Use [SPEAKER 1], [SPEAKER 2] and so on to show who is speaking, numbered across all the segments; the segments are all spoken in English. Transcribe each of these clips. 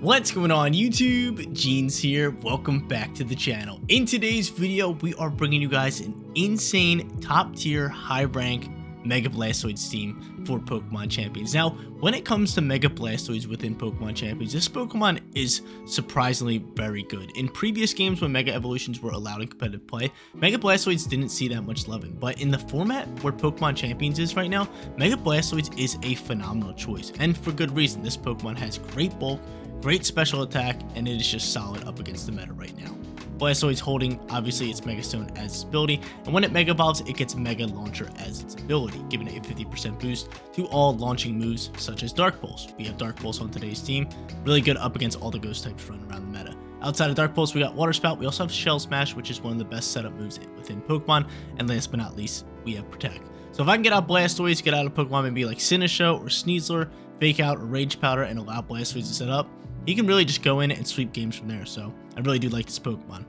[SPEAKER 1] What's going on YouTube? Jeans here. Welcome back to the channel. In today's video, we are bringing you guys an insane top tier high rank Mega Blastoise team for Pokemon Champions. Now, when it comes to Mega Blastoise within Pokemon Champions, this Pokemon is surprisingly very good. In previous games when Mega Evolutions were allowed in competitive play, Mega Blastoise didn't see that much loving, but in the format where Pokemon Champions is right now, Mega Blastoise is a phenomenal choice, and for good reason. This Pokemon has great bulk, great special attack, and it is just solid up against the meta right now. Blastoise holding, obviously, its Mega Stone as its ability, and when it Mega Evolves, it gets Mega Launcher as its ability, giving it a 50% boost to all launching moves such as Dark Pulse. We have Dark Pulse on today's team, really good up against all the Ghost types running around the meta. Outside of Dark Pulse, we got Water Spout. We also have Shell Smash, which is one of the best setup moves within Pokemon, and last but not least, we have Protect. So if I can get out Blastoise, get out of Pokemon maybe like Sinistcha or Scizor, Fake Out or Rage Powder, and allow Blastoise to set up, he can really just go in and sweep games from there. So I really do like this Pokemon.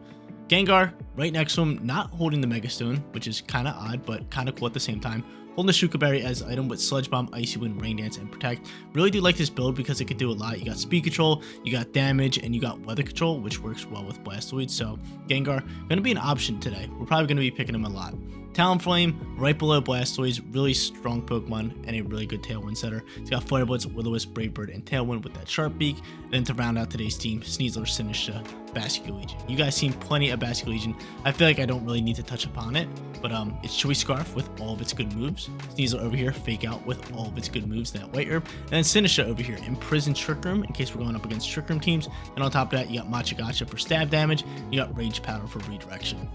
[SPEAKER 1] Gengar, right next to him, not holding the Mega Stone, which is kind of odd, but kind of cool at the same time. Holding the Shuka Berry as item with Sludge Bomb, Icy Wind, Rain Dance, and Protect. Really do like this build because it could do a lot. You got Speed Control, you got Damage, and you got Weather Control, which works well with Blastoise. So Gengar, going to be an option today. We're probably going to be picking him a lot. Talonflame, right below Blastoise, really strong Pokemon and a really good Tailwind setter. It's got Fire Blitz, Will-O-Wisp, Brave Bird, and Tailwind with that Sharp Beak. Then to round out today's team, Sneasler, Sinistcha, Basculegion. You guys seen plenty of Basculegion. I feel like I don't really need to touch upon it, but it's Choice Scarf with all of its good moves. Sneasler over here, Fake Out with all of its good moves, that White Herb. And then Sinistcha over here, Imprison Trick Room in case we're going up against Trick Room teams. And on top of that, you got Machigacha for stab damage. You got Rage Powder for redirection.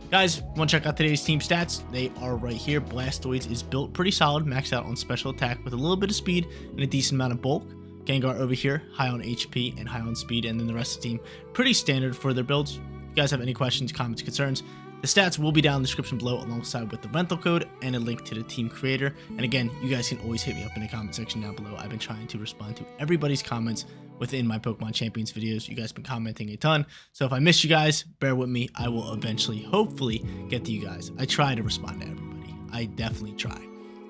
[SPEAKER 1] Guys, want to check out today's team stats? They are right here. Blastoise is built pretty solid, maxed out on special attack with a little bit of speed and a decent amount of bulk. Gengar over here, high on HP and high on speed, and then the rest of the team, pretty standard for their builds. If you guys have any questions, comments, concerns, the stats will be down in the description below alongside with the rental code and a link to the team creator. And again, you guys can always hit me up in the comment section down below. I've been trying to respond to everybody's comments within my Pokemon Champions videos. You guys have been commenting a ton, so if I missed you guys, bear with me. I will eventually, hopefully, get to you guys. I try to respond to everybody. I definitely try.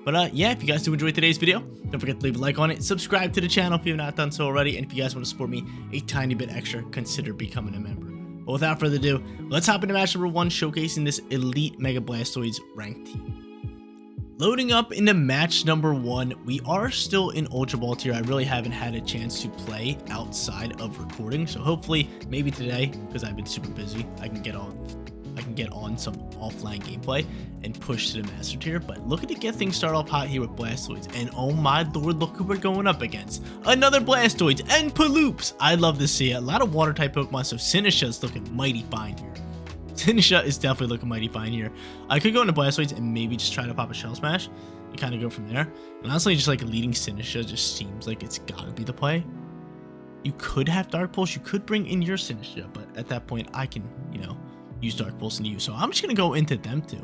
[SPEAKER 1] But yeah, if you guys do enjoy today's video, don't forget to leave a like on it, subscribe to the channel if you have not done so already, and if you guys want to support me a tiny bit extra, consider becoming a member. But without further ado, let's hop into match number 1, showcasing this elite Mega Blastoise ranked team. Loading up into match number 1, we are still in Ultra Ball tier. I really haven't had a chance to play outside of recording, so hopefully, maybe today, because I've been super busy, I can get on some offline gameplay and push to the Master tier. But looking to get things started off hot here with Blastoise, and oh my lord, look who we're going up against. Another Blastoise and Paloops. I love to see it. A lot of water type Pokemon, so Sinistcha is looking mighty fine here. Sinistcha is definitely looking mighty fine here. I could go into Blastoise and maybe just try to pop a Shell Smash and kind of go from there. And honestly, just like leading Sinistcha just seems like it's gotta be the play. You could have Dark Pulse, you could bring in your Sinistcha, but at that point, I can, you know, use Dark Pulse into you. So I'm just gonna go into them two.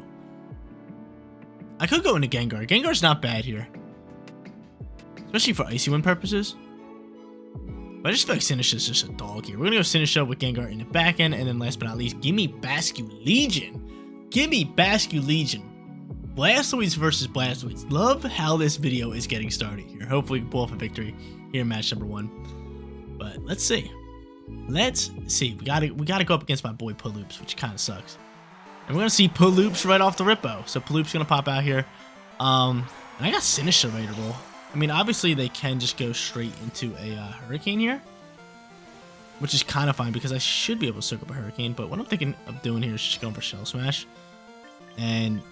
[SPEAKER 1] I could go into Gengar. Gengar's not bad here, especially for Icy Wind purposes. But I just feel like Sinistcha's just a dog here. We're gonna go Sinistcha with Gengar in the back end, and then last but not least, give me Basculegion. Give me Basculegion. Blastoise versus Blastoise. Love how this video is getting started here. Hopefully we can pull off a victory here in match number 1. But let's see. Let's see. We gotta go up against my boy Paloops, which kind of sucks. And we're gonna see Paloops right off the rippo. So Paloops gonna pop out here. And I got Sinistcha ready to roll. I mean, obviously they can just go straight into a Hurricane here, which is kind of fine because I should be able to circle up a Hurricane. But what I'm thinking of doing here is just going for Shell Smash. And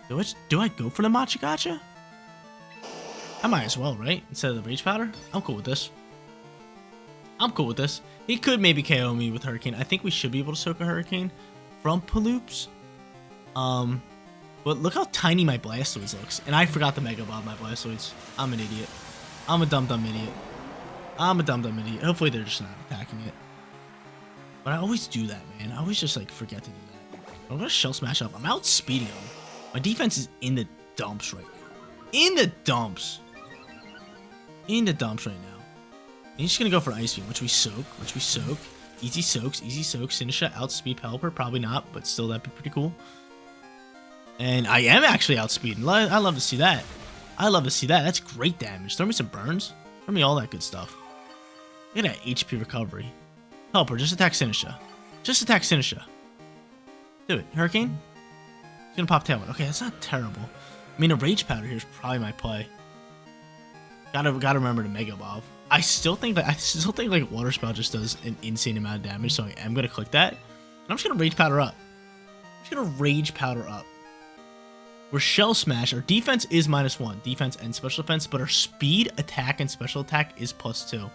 [SPEAKER 1] do I go for the Machigacha? I might as well, right? Instead of the Rage Powder. I'm cool with this. I'm cool with this. He could maybe KO me with Hurricane. I think we should be able to soak a Hurricane from Paloops. But look how tiny my Blastoise looks. And I forgot to Mega Evolve my Blastoise. I'm an idiot. I'm a dumb idiot. I'm a dumb idiot. Hopefully they're just not attacking it. But I always do that, man. I always just like forget to do that. I'm gonna Shell Smash up. I'm outspeeding him. My defense is in the dumps right now. In the dumps. In the dumps right now. And he's just gonna go for Ice Beam, which we soak. Easy soaks. Sinistcha outspeed Pelipper. Probably not, but still that'd be pretty cool. And I am actually outspeeding. I love to see that. That's great damage. Throw me some burns. Throw me all that good stuff. Look at that HP recovery. Help her, just attack Sinisha. Just attack Sinisha. Do it. Hurricane? He's gonna pop Tailwind. Okay, that's not terrible. I mean, a Rage Powder here is probably my play. Gotta remember to Mega Evolve. I still think like Water Spout just does an insane amount of damage, so I am gonna click that. And I'm just gonna Rage Powder up. I'm just gonna Rage Powder up. We're Shell Smash. Our defense is -1, defense and special defense, but our speed, attack, and special attack is +2.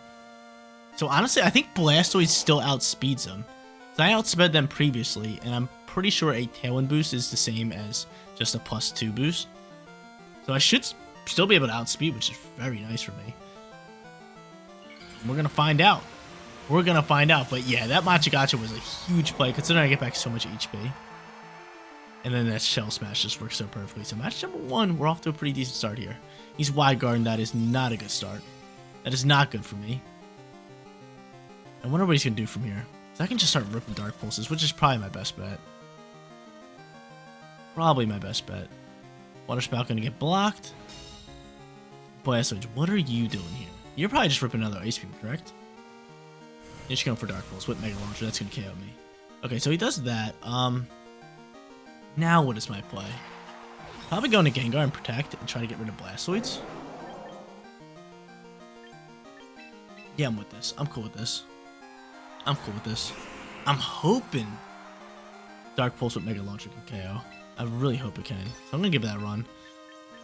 [SPEAKER 1] So honestly, I think Blastoise still outspeeds them. So I outsped them previously, and I'm pretty sure a Tailwind boost is the same as just a +2 boost. So I should still be able to outspeed, which is very nice for me. We're gonna find out. We're gonna find out. But yeah, that Machagacha was a huge play, considering I get back so much HP. And then that Shell Smash just works so perfectly. So match number 1, we're off to a pretty decent start here. He's Wide Guard, and that is not a good start. That is not good for me. I wonder what he's gonna do from here. So I can just start ripping Dark Pulses, which is probably my best bet. Probably my best bet. Water Spout gonna get blocked. Blastoise, what are you doing here? You're probably just ripping another Ice Beam, correct? You're just going for Dark Pulse with Mega Launcher. That's gonna KO me. Okay, so he does that. Now what is my play? Probably going to Gengar and Protect and try to get rid of Blastoids. Yeah, I'm with this. I'm cool with this. I'm cool with this. I'm hoping Dark Pulse with Mega Launcher can KO. I really hope it can. So I'm gonna give it that a run.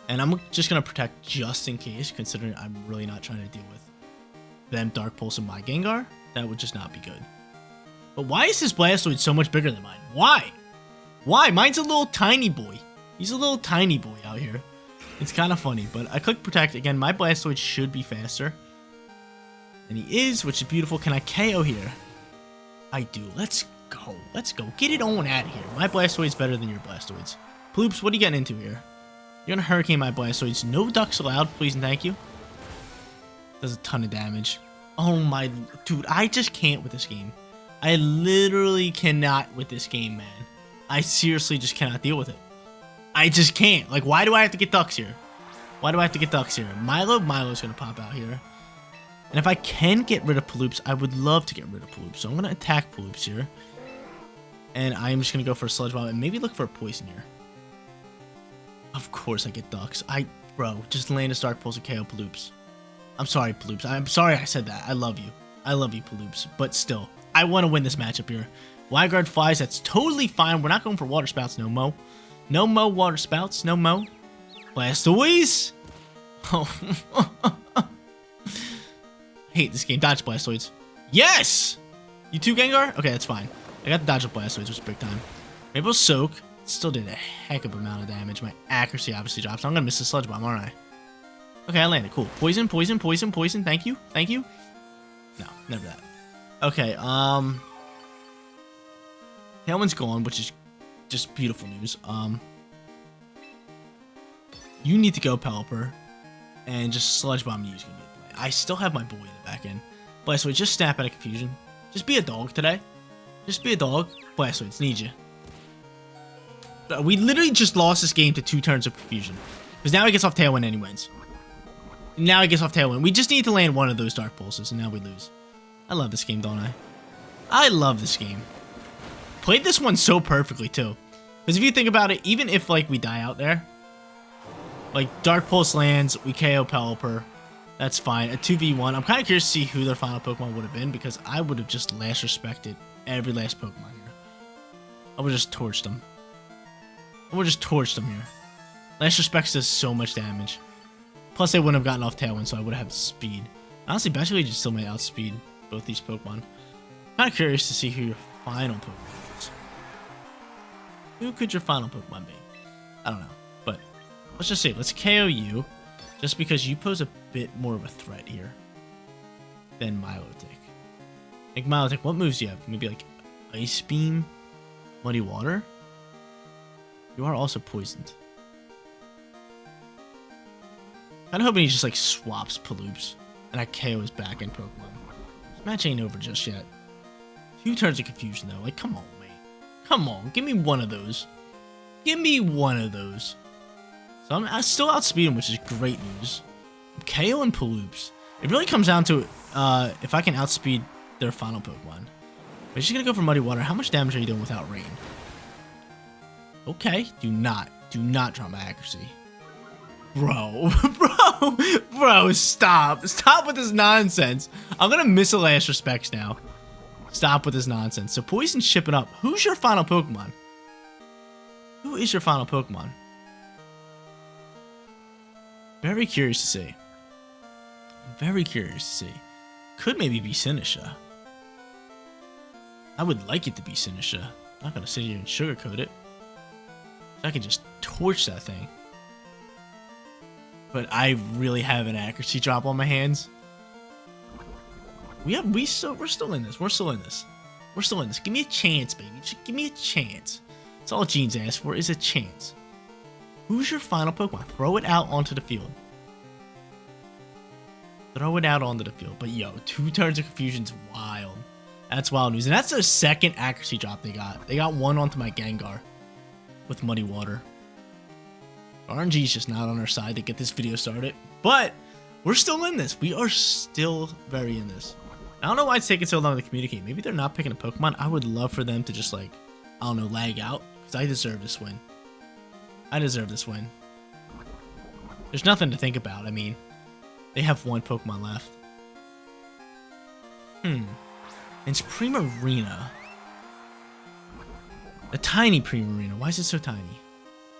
[SPEAKER 1] And I'm just gonna Protect just in case, considering I'm really not trying to deal with them Dark Pulse and my Gengar. That would just not be good. But why is this Blastoise so much bigger than mine? Why? Why? Mine's a little tiny boy. He's a little tiny boy out here. It's kind of funny, but I click Protect. Again, my Blastoise should be faster. And he is, which is beautiful. Can I KO here? I do. Let's go. Let's go. Get it on out of here. My Blastoise is better than your Blastoise. Ploops, what are you getting into here? You're gonna Hurricane my Blastoise. No ducks allowed, please and thank you. Does a ton of damage. Oh my... Dude, I just can't with this game. I literally cannot with this game, man. I seriously just cannot deal with it. I just can't. Like, why do I have to get ducks here? Why do I have to get ducks here? Milo's gonna pop out here. And if I can get rid of Paloops, I would love to get rid of Paloops. So I'm gonna attack Paloops here. And I'm just gonna go for a Sludge Bomb and maybe look for a Poison here. Of course I get ducks. Bro, just land a Dark Pulse and KO Paloops. I'm sorry, Paloops. I'm sorry I said that. I love you. I love you, Paloops. But still, I want to win this matchup here. Wide Guard flies. That's totally fine. We're not going for Water Spouts no mo. No mo Water Spouts. No mo. Blastoise. Oh. Hate this game. Dodge Blastoids. Yes! You too, Gengar? Okay, that's fine. I got the dodge of Blastoise, which is big time. Maybe we'll Soak. Still did a heck of an amount of damage. My accuracy obviously drops. So I'm gonna miss the Sludge Bomb, aren't I? Okay, I landed. Cool. Poison, poison, poison, poison. Thank you. Thank you. No, never that. Okay, Tailwind's gone, which is just beautiful news. You need to go Pelipper and just Sludge Bomb use gonna be a play. I still have my boy in the back end. Blastoise, just snap out of confusion. Just be a dog today. Just be a dog. Blastoise, need you. We literally just lost this game to 2 turns of confusion. Because now he gets off Tailwind and he wins. Now he gets off Tailwind. We just need to land one of those Dark Pulses and now we lose. I love this game, don't I? I love this game. Played this one so perfectly too. Because if you think about it, even if like we die out there, like Dark Pulse lands, we KO Pelipper. That's fine. A 2v1. I'm kind of curious to see who their final Pokemon would have been because I would have just last respected every last Pokemon here. I would have just torched them. I would have just torched them here. Last Respects does so much damage. Plus, they wouldn't have gotten off Tailwind, so I would have speed. Honestly, Basically just still may outspeed both these Pokemon. Kind of curious to see who your final Pokemon is. Who could your final Pokemon be? I don't know. But let's just say, let's KO you. Just because you pose a bit more of a threat here than Milotic. Like Milotic, what moves do you have? Maybe like Ice Beam? Muddy Water? You are also poisoned. I'm hoping he just like swaps Paloops and I KO his back end Pokemon. This match ain't over just yet. 2 turns of confusion though. Like, come on, mate. Come on, give me one of those. Give me one of those. So I still outspeed him, which is great news. I'm KOing Paloops. It really comes down to if I can outspeed their final Pokemon. We're just gonna go for Muddy Water. How much damage are you doing without rain? Okay, do not drop my accuracy. Bro, stop with this nonsense. I'm gonna miss a last respects now. Stop with this nonsense. So Poison's shipping up. Who's your final Pokemon? Who is your final Pokemon? Very curious to see. Very curious to see. Could maybe be Sinisha. I would like it to be Sinisha. I'm not gonna sit here and sugarcoat it. I can just torch that thing. But I really have an accuracy drop on my hands. We're still in this. We're still in this. We're still in this. Give me a chance, baby. Just give me a chance. That's all Gene's asked for is a chance. Who's your final Pokemon? Throw it out onto the field. Throw it out onto the field. But yo, 2 turns of confusion's wild. That's wild news. And that's the second accuracy drop they got. They got 1 onto my Gengar with Muddy Water. RNG's just not on our side to get this video started. But we're still in this. We are still very in this. I don't know why it's taking so long to communicate. Maybe they're not picking a Pokemon. I would love for them to just, like, I don't know, lag out. Because I deserve this win. I deserve this win. There's nothing to think about. I mean, they have 1 Pokemon left. It's Primarina. A tiny Primarina. Why is it so tiny?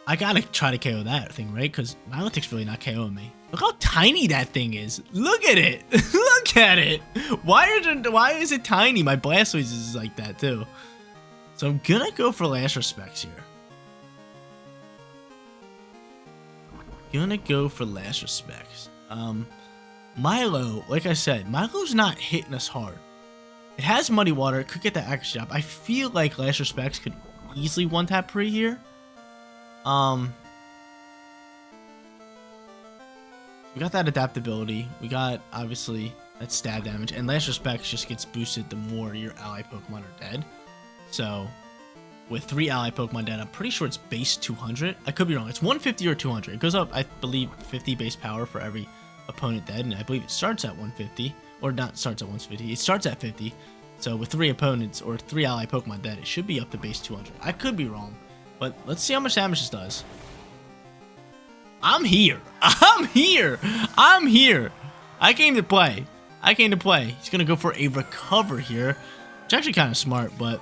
[SPEAKER 1] I gotta try to KO that thing, right? Because Milotic's really not KOing me. Look how tiny that thing is. Look at it. Look at it. Why is it tiny? My Blastoise is like that too. So I'm gonna go for last respects here. Gonna go for last respects. Milo, like I said, Milo's not hitting us hard. It has Muddy Water. It could get that accuracy up. I feel like last respects could easily one-tap Pri here. We got that adaptability. We got, obviously, that stab damage. And last respects just gets boosted the more your ally Pokemon are dead. So, with 3 ally Pokemon dead, I'm pretty sure it's base 200. I could be wrong. It's 150 or 200. It goes up, I believe, 50 base power for every opponent dead. And I believe it starts at 150. Or not starts at 150. It starts at 50. So, with 3 opponents or 3 ally Pokemon dead, it should be up to base 200. I could be wrong. But let's see how much damage this does. I'm here. I'm here. I'm here. I came to play. I came to play. He's going to go for a recover here. Which is actually kind of smart. But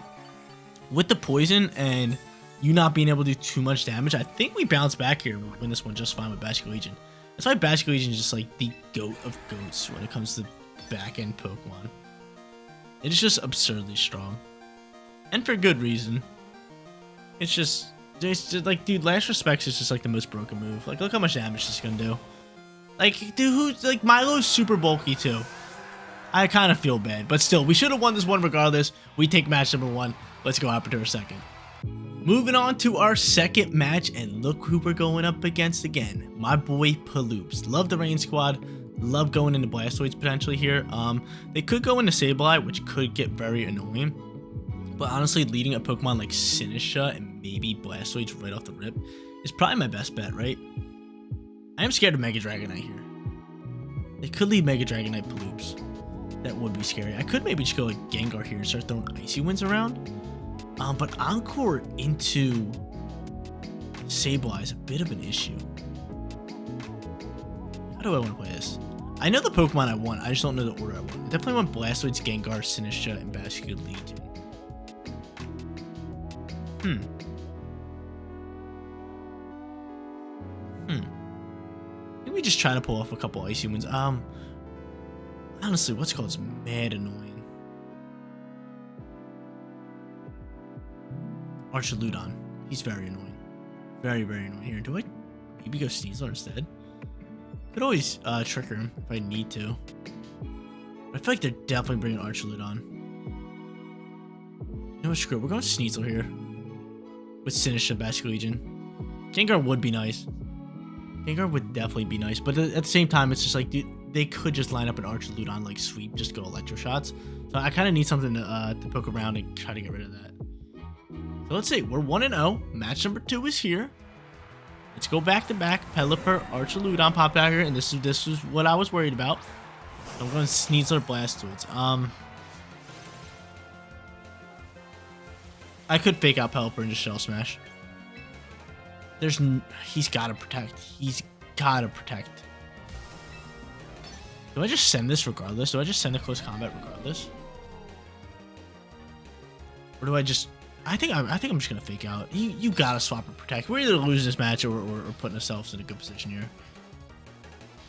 [SPEAKER 1] with the poison and you not being able to do too much damage, I think we bounce back here and win this one just fine with Basculegion. That's why Basculegion is just like the goat of goats when it comes to back-end Pokemon. It is just absurdly strong. And for good reason. It's just like, dude, last respects is just like the most broken move. Like, look how much damage this is gonna do. Like, dude, like, Milo's super bulky too. I kind of feel bad, but still, we should have won this one regardless. We take match number 1. Let's go hop into our second. Moving on to our second match, and look who we're going up against again. My boy Paloops. Love the Rain Squad. Love going into Blastoise potentially here. They could go into Sableye, which could get very annoying. But honestly, leading a Pokemon like Sinisha and maybe Blastoise right off the rip is probably my best bet, right? I am scared of Mega Dragonite here. They could lead Mega Dragonite Paloops. That would be scary. I could maybe just go like Gengar here and start throwing Icy Winds around. But Encore into Sableye is a bit of an issue. How do I want to play this? I know the Pokemon I want. I just don't know the order I want. I definitely want Blastoise, Gengar, Sinisha, and Basculegion. Maybe we just try to pull off a couple Icy Winds. Honestly, what's called is mad annoying. Archaludon. He's very annoying. Very, very annoying. Here, do I maybe go Scizor instead? Could always trigger him if I need to. But I feel like they're definitely bringing Archaludon. You know what, screw it. We're going Sneasel here. With Sinisha, Basculegion. Gengar would be nice. Gengar would definitely be nice. But at the same time, it's just like, dude, they could just line up an Archaludon, like, sweep, just go Electro Shots. So I kind of need something to poke around and try to get rid of that. So let's see. We're 1-0. Match number 2 is here. Let's go back to back. Pelipper, Archaludon popped out here, and this is what I was worried about. I'm going Scizor, Blastoise. I could fake out Pelipper and just Shell Smash. He's gotta protect. He's gotta protect. Do I just send this regardless? Do I just send the close combat regardless? Or do I just... I think I'm just gonna fake out. You gotta swap and protect. We're either losing this match or putting ourselves in a good position here.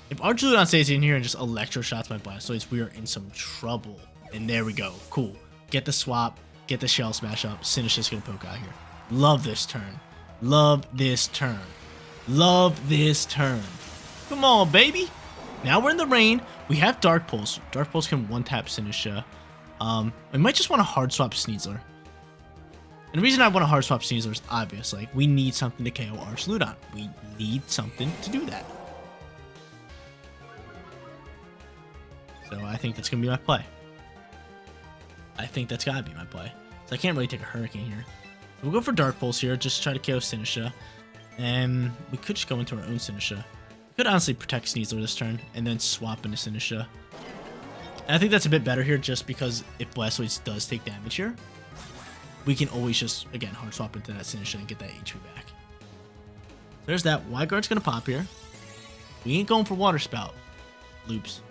[SPEAKER 1] If Archuludon stays in here and just electro shots my Blastoise, we are in some trouble. And there we go. Cool. Get the swap. Get the Shell Smash up. Sinish's gonna poke out here. Love this turn. Love this turn. Love this turn. Come on, baby. Now we're in the rain. We have Dark Pulse. Dark Pulse can one-tap Sinisha. We might just want to hard swap Scizor. And the reason I want to hard swap Scizor is obvious. Like, we need something to KO Archuludon. We need something to do that. So I think that's going to be my play. I think that's got to be my play. So I can't really take a Hurricane here. So we'll go for Dark Pulse here. Just try to KO Sinisha. And we could just go into our own Sinisha. We could honestly protect Scizor this turn and then swap into Sinisha. And I think that's a bit better here just because if Blastoise does take damage here, we can always just, again, hard swap into that Sinisha and get that HP back. There's that. Wide Guard's going to pop here. We ain't going for Water Spout. Loops.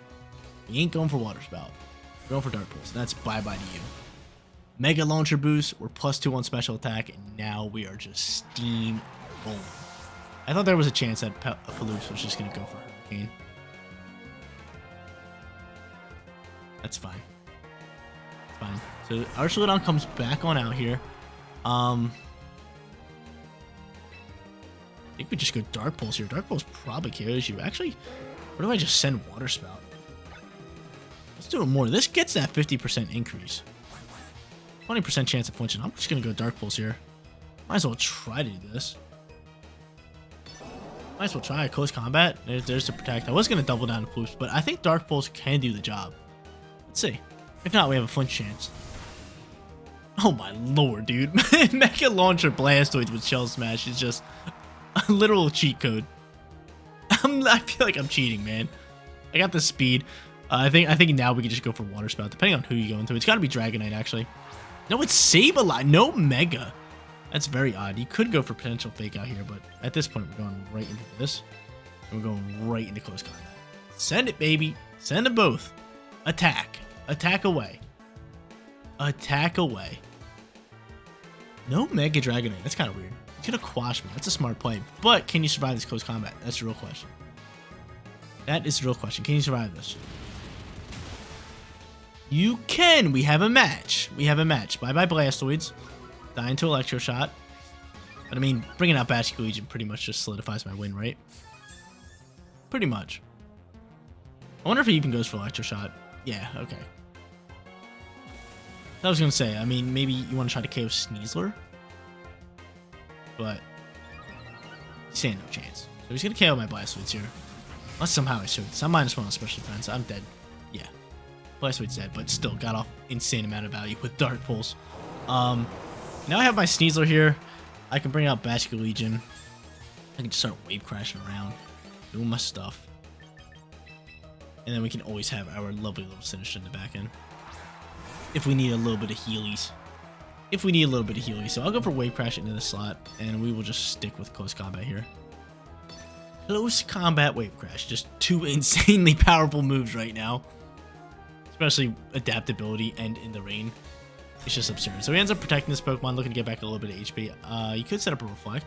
[SPEAKER 1] We ain't going for Water Spout. We're going for Dark Pulse. That's bye-bye to you. Mega Launcher Boost. We're +2 on special attack, and now we are just steam rolling. I thought there was a chance that Paloops was just going to go for Hurricane. That's fine. It's fine. So Archuludon comes back on out here. I think we just go Dark Pulse here. Dark Pulse probably KOs you. Actually, or do I just send Water Spout? Let's do it more. This gets that 50% increase. 20% chance of flinching. I'm just going to go Dark Pulse here. Might as well try to do this. Might as well try a close combat. There's to protect. I was going to double down to Paloops, but I think Dark Pulse can do the job. Let's see. If not, we have a flinch chance. Oh my lord, dude. Mega Launcher Blastoise with Shell Smash is just a literal cheat code. I feel like I'm cheating, man. I got the speed. I think now we can just go for Water Spout, depending on who you go into. It's got to be Dragonite, actually. No, it's Sableye. No Mega. That's very odd. You could go for potential fake out here, but at this point, we're going right into this. And we're going right into close combat. Send it, baby. Send them both. Attack. Attack away. Attack away. No Mega Dragonite. That's kind of weird. He's going to quash me. That's a smart play. But can you survive this close combat? That's the real question. That is the real question. Can you survive this? You can. We have a match. We have a match. Bye-bye Blastoids. Dying to Electro Shot. But I mean, bringing out Bastion Legion pretty much just solidifies my win, right? Pretty much. I wonder if he even goes for Electro Shot. Yeah, okay. I was going to say, I mean, maybe you want to try to KO Sneasler. But he's saying no chance. So he's going to KO my Blastoids here. Unless somehow I should. So I'm -1 on special defense. I'm dead. Yeah. Blastoids dead, but still got off insane amount of value with Dark Pulse. Now I have my Sneasler here. I can bring out Bastion Legion. I can just start wave crashing around, doing my stuff. And then we can always have our lovely little Sinisha in the back end. If we need a little bit of healies. If we need a little bit of healies. So I'll go for wave crash into the slot, and we will just stick with close combat here. Close combat wave crash. Just two insanely powerful moves right now. Especially adaptability and in the rain. It's just absurd. So he ends up protecting this Pokemon, looking to get back a little bit of HP. You could set up a Reflect.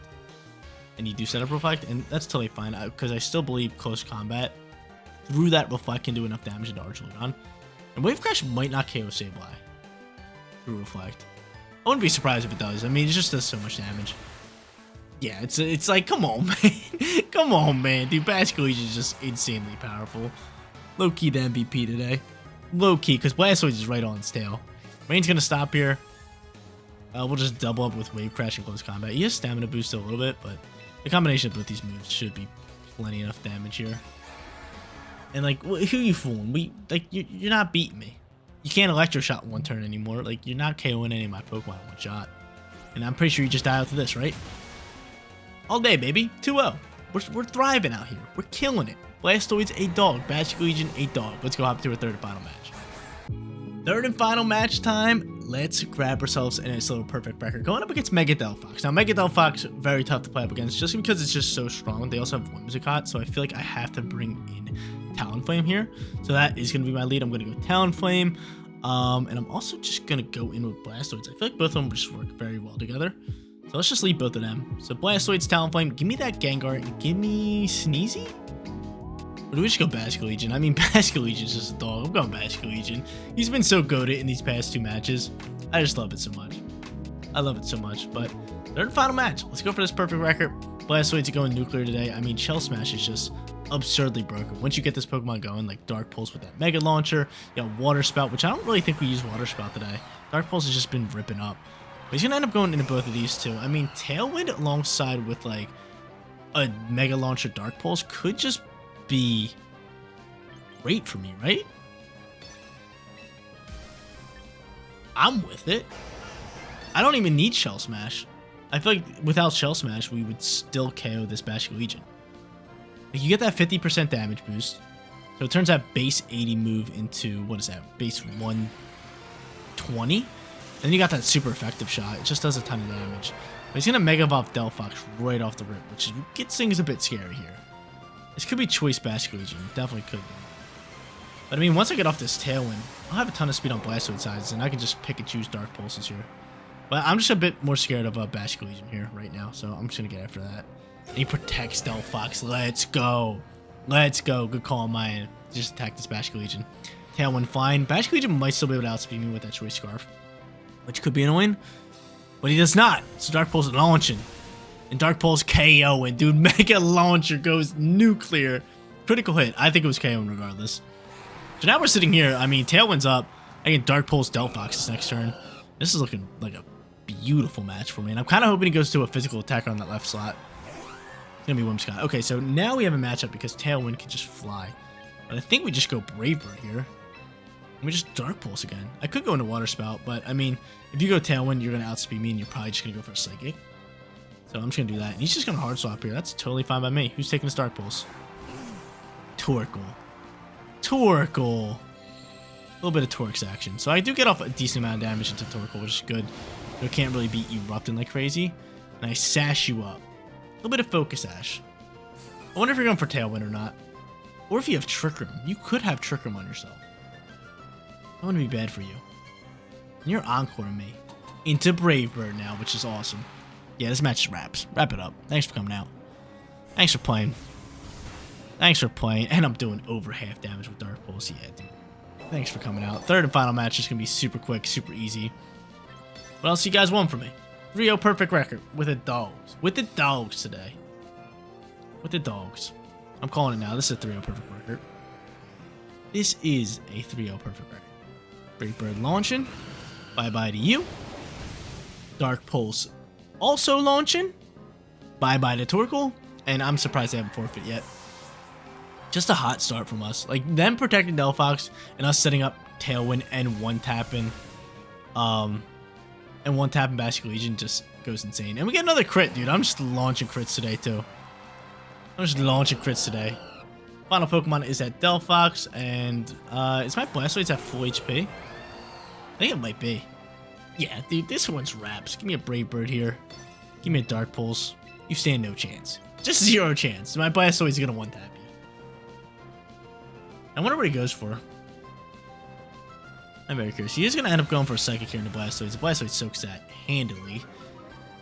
[SPEAKER 1] And you do set up Reflect, and that's totally fine. Because I still believe close combat through that Reflect can do enough damage into Archuludon. And Wave Crash might not KO Sableye through Reflect. I wouldn't be surprised if it does. I mean, it just does so much damage. Yeah, it's like, come on, man. Come on, man. Dude, Bastion Legion is just insanely powerful. Low-key the MVP today. Low-key, because Blastoise is right on its tail. Rain's going to stop here. We'll just double up with Wave Crash and Close Combat. He has Stamina Boost a little bit, but the combination of both these moves should be plenty enough damage here. And, like, who are you fooling? You're not beating me. You can't Electro Shot in one turn anymore. Like, you're not KOing any of my Pokemon in one shot. And I'm pretty sure you just die out to this, right? All day, baby. 2-0. We're thriving out here. We're killing it. Blastoise, a dog. Bastion Legion, a dog. Let's go hop to a third and final match. Third and final match time. Let's grab ourselves a nice little perfect record. Going up against Mega Delphox. Now, Mega Delphox, very tough to play up against just because it's just so strong. They also have Whimsicott, so I feel like I have to bring in Talonflame here. So that is going to be my lead. I'm going to go Talonflame. And I'm also just going to go in with Blastoise. I feel like both of them just work very well together. So let's just leave both of them. So Blastoise, Talonflame, give me that Gengar, and give me Sneasy? Or do we just go Bastion Legion? I mean, Bastion Legion's just a dog. I'm going Bastion Legion. He's been so goated in these past 2 matches. I just love it so much. I love it so much. But third and final match. Let's go for this perfect record. Blastoise going nuclear today. I mean, Shell Smash is just absurdly broken. Once you get this Pokemon going, like Dark Pulse with that Mega Launcher, you got Water Spout, which I don't really think we use Water Spout today. Dark Pulse has just been ripping up. But he's going to end up going into both of these too. I mean, Tailwind alongside with like a Mega Launcher Dark Pulse could just be great for me, right? I'm with it. I don't even need Shell Smash. I feel like without Shell Smash, we would still KO this Bastion Legion. Like, you get that 50% damage boost. So it turns that base 80 move into, what is that? Base 120? Then you got that super effective shot. It just does a ton of damage. But he's going to Mega Evolve Delphox right off the rip, which gets things a bit scary here. This could be choice Bastion Legion. Definitely could be. But I mean, once I get off this Tailwind, I'll have a ton of speed on Blastoise sides, and I can just pick and choose Dark Pulses here. But I'm just a bit more scared of Bastion Legion here right now, so I'm just going to get after that. And he protects Delphox. Let's go. Let's go. Good call on my end. Just attack this Bastion Legion. Tailwind fine. Bastion Legion might still be able to outspeed me with that Choice Scarf, which could be annoying, but he does not. So Dark Pulse launching. And Dark Pulse KOing. Dude, Mega Launcher goes nuclear. Critical hit. I think it was KOing regardless. So now we're sitting here. I mean, Tailwind's up. I get Dark Pulse Delphox this next turn. This is looking like a beautiful match for me. And I'm kind of hoping he goes to a physical attacker on that left slot. It's going to be Whimsicott. Okay, so now we have a matchup because Tailwind can just fly. But I think we just go Brave Bird here. And we just Dark Pulse again. I could go into Water Spout, but I mean, if you go Tailwind, you're going to outspeed me and you're probably just going to go for a Psychic. So I'm just going to do that. And he's just going to Hard Swap here. That's totally fine by me. Who's taking the Dark Pulse? Torkoal. Torkoal. A little bit of Torx action. So I do get off a decent amount of damage into Torkoal, which is good. But it can't really be erupting like crazy. And I sash you up. A little bit of Focus Sash. I wonder if you're going for Tailwind or not. Or if you have Trick Room. You could have Trick Room on yourself. That wouldn't be bad for you. And you're Encoring me. Into Brave Bird now, which is awesome. Yeah, this match wraps. Wrap it up. Thanks for coming out. Thanks for playing. Thanks for playing. And I'm doing over half damage with Dark Pulse. Yeah, dude. Thanks for coming out. Third and final match is going to be super quick, super easy. What else you guys want from me? 3-0 perfect record with the dogs. With the dogs today. With the dogs. I'm calling it now. This is a 3-0 perfect record. This is a 3-0 perfect record. Brave Bird launching. Bye-bye to you. Dark Pulse also launching. Bye-bye to Torkoal. And I'm surprised they haven't forfeit yet. Just a hot start from us. Like, them protecting Delphox and us setting up Tailwind and one-tapping Bastion Legion just goes insane. And we get another crit, dude. I'm just launching crits today, too. I'm just launching crits today. Final Pokemon is at Delphox, and is my Blastoise at full HP? I think it might be. Yeah, dude, this one's wraps. Give me a Brave Bird here. Give me a Dark Pulse. You stand no chance. Just 0 chance. My Blastoise is going to one-tap you. I wonder what he goes for. I'm very curious. He is going to end up going for a Psychic here in the Blastoise. The Blastoise soaks that handily.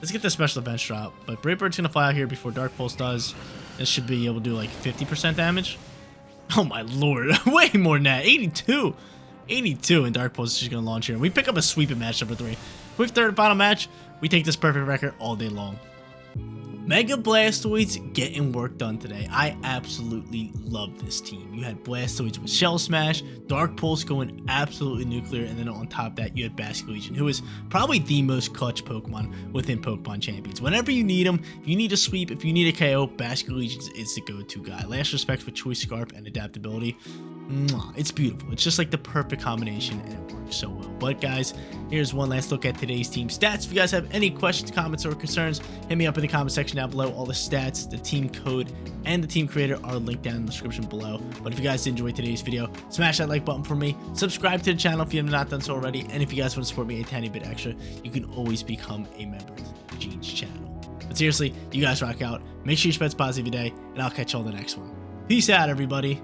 [SPEAKER 1] Let's get the special event drop. But Brave Bird's going to fly out here before Dark Pulse does. This should be able to do like 50% damage. Oh my lord. Way more than that. 82. 82 and Dark Pulse is just going to launch here. And we pick up a sweep in match number 3. Quick third and final match. We take this perfect record all day long. Mega Blastoise getting work done today. I absolutely love this team. You had Blastoise with Shell Smash, Dark Pulse going absolutely nuclear, and then on top of that, you had Bastion Legion, who is probably the most clutch Pokemon within Pokemon Champions. Whenever you need them, if you need a sweep, if you need a KO, Bastion Legion is the go-to guy. Last respect with Choice Scarf and adaptability. Mwah, it's beautiful. It's just like the perfect combination, and it works so well. But guys, here's one last look at today's team stats. If you guys have any questions, comments, or concerns, hit me up in the comment section down below. All the stats, the team code, and the team creator are linked down in the description below. But if you guys did enjoy today's video, smash that like button for me. Subscribe to the channel if you have not done so already. And if you guys want to support me a tiny bit extra, you can always become a member of the Gene's channel. But seriously, you guys rock out. Make sure you spread positive today, and I'll catch you all in the next one. Peace out, everybody.